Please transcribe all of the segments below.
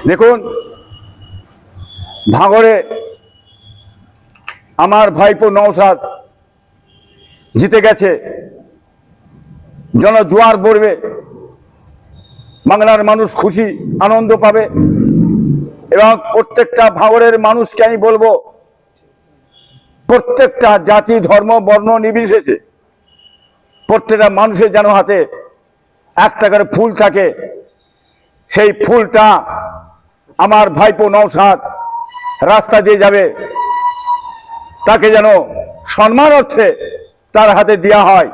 দেখুন, ভাঙড়ে আমার ভাইপো নওশাদ জিতে গেছে, জনজোয়ার পড়বে, বাংলার মানুষ খুশি আনন্দ পাবে। এবং প্রত্যেকটা ভাঙড়ের মানুষকে আমি বলবো, প্রত্যেকটা জাতি ধর্ম বর্ণ নির্বিশেষে প্রত্যেকটা মানুষের যেন হাতে একটা করে ফুল থাকে। সেই ফুলটা আমার ভাইপো নওশাদ রাস্তা দিয়ে যাবে, তাকে যেন সম্মান অর্থে তার হাতে দেওয়া হয়,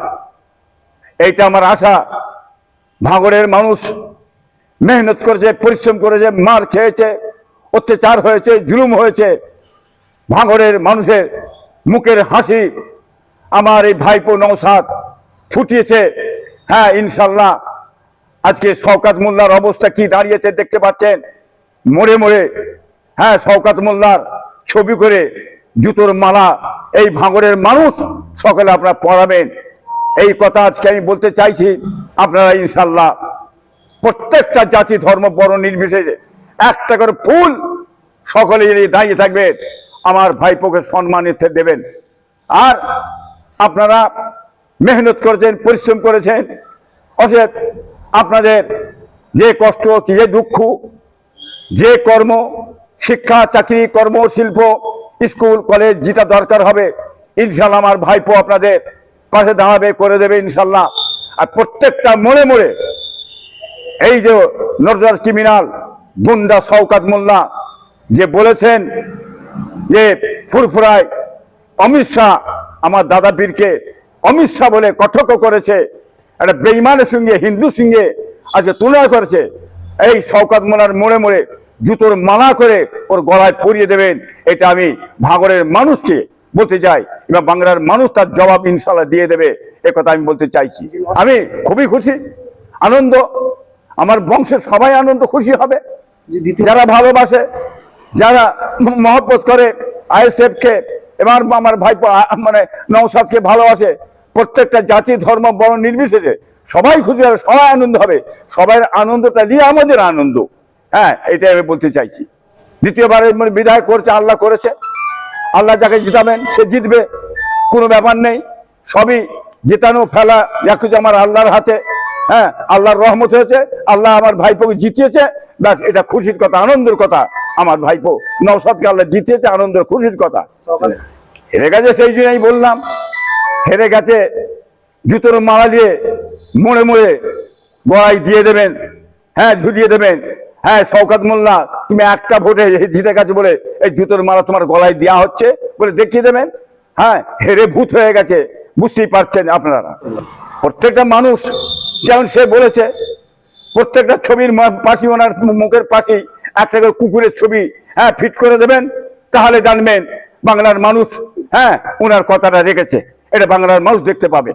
এইটা আমার আশা। ভাঙড়ের মানুষ মেহনত করেছে, পরিশ্রম করেছে, মার খেয়েছে, অত্যাচার হয়েছে, জুলুম হয়েছে। ভাঙড়ের মানুষের মুখের হাসি আমার এই ভাইপো নওশাদ ফুটিয়েছে। হ্যাঁ, ইনশাল্লাহ আজকে শওকত মোল্লার অবস্থা কি দাঁড়িয়েছে দেখতে পাচ্ছেন, মোড়ে মোড়ে। হ্যাঁ, শওকত মোল্লার ছবি করে জুতোর মালা এই ভাঙড়ের মানুষ সকলে আপনারা পড়াবেন, এই কথা আজকে আমি বলতে চাইছি। আপনারা ইনশাল্লাহ প্রত্যেকটা জাতি ধর্ম বর্ণ নির্বিশেষে একটা করে ফুল সকলে দাঁড়িয়ে থাকবেন, আমার ভাইপোকে সম্মানিত দেবেন। আর আপনারা মেহনত করেছেন, পরিশ্রম করেছেন, অতএব আপনাদের যে কষ্ট, যে দুঃখ, যে কর্ম, শিক্ষা, চাকরি, কর্ম, শিল্প, স্কুল, কলেজ যেটা দরকার হবে ইনশাল্লাহ আমার ভাইপো আপনাদের পাশে দাঁড়াবে, করে দেবে ইনশাল্লাহ। আর প্রত্যেকটা মোড়ে মোড়ে এই যে নর্দার ক্রিমিনাল গুন্ডা শওকত মোল্লা যে বলেছেন যে ফুরফুরায় অমিত শাহ আমার দাদা পীরকে অমিত শাহ বলে কটাক্ষ করেছে, একটা বেঈমানের সঙ্গে হিন্দুর সঙ্গে আজকে তুলনা করেছে, এই শওকত মোল্লার মোড়ে মোড়ে জুতোর মালা করে ওর গলায় পরিয়ে দেবেন। এটা আমি ভাঙড়ের মানুষকে বলতে চাই, এবং বাংলার মানুষ তার জবাব ইনশাল্লাহ দিয়ে দেবে, একথা আমি বলতে চাইছি। আমি খুবই খুশি, আনন্দ, আমার বংশের সবাই আনন্দ খুশি হবে, যারা ভালোবাসে, যারা মহব্বত করে আইএসএফকে এবং আমার ভাইপো মানে নওশাদকে ভালোবাসে, প্রত্যেকটা জাতি ধর্ম বর্ণ নির্বিশেষে সবাই খুশি হবে, সবাই আনন্দ হবে। সবাই আনন্দটা নিয়ে আমাদের আনন্দ। হ্যাঁ, এটাই আমি বলতে চাইছি। দ্বিতীয়বারের বিদায় করছে, আল্লাহ করেছে, আল্লাহ যাকে জিতাবেন সে জিতবে, কোনো ব্যাপার নেই। সবই জেতানো ফেলা এখন আমার আল্লাহর হাতে। হ্যাঁ, আল্লাহর রহমত হয়েছে, আল্লাহ আমার ভাইপোকে জিতিয়েছে, ব্যাস, এটা খুশির কথা, আনন্দের কথা। আমার ভাইপো নওশাদকে আল্লাহ জিতিয়েছে, আনন্দের খুশির কথা। হেরে গেছে সেই জন্যই বললাম, হেরে গেছে, জুতোর মালা দিয়ে মোড়ে মোড়ে গলায় দিয়ে দেবেন, হ্যাঁ ঝুলিয়ে দেবেন। হ্যাঁ, শওকত মোল্লা তুমি একটা ভোটে জিতে গেছে বলে এই জুতোর মালা তোমার গলায় দেওয়া হচ্ছে বলে দেখিয়ে দেবেন। হ্যাঁ, হেরে ভূত হয়ে গেছে, বুঝতেই পারছেন আপনারা। প্রত্যেকটা মানুষ যেমন সে বলেছে, প্রত্যেকটা ছবির পাশে, ওনার মুখের পাশে একটা করে কুকুরের ছবি হ্যাঁ ফিট করে দেবেন, তাহলে জানবেন বাংলার মানুষ হ্যাঁ ওনার কথাটা রেখেছে, এটা বাংলার মানুষ দেখতে পাবে।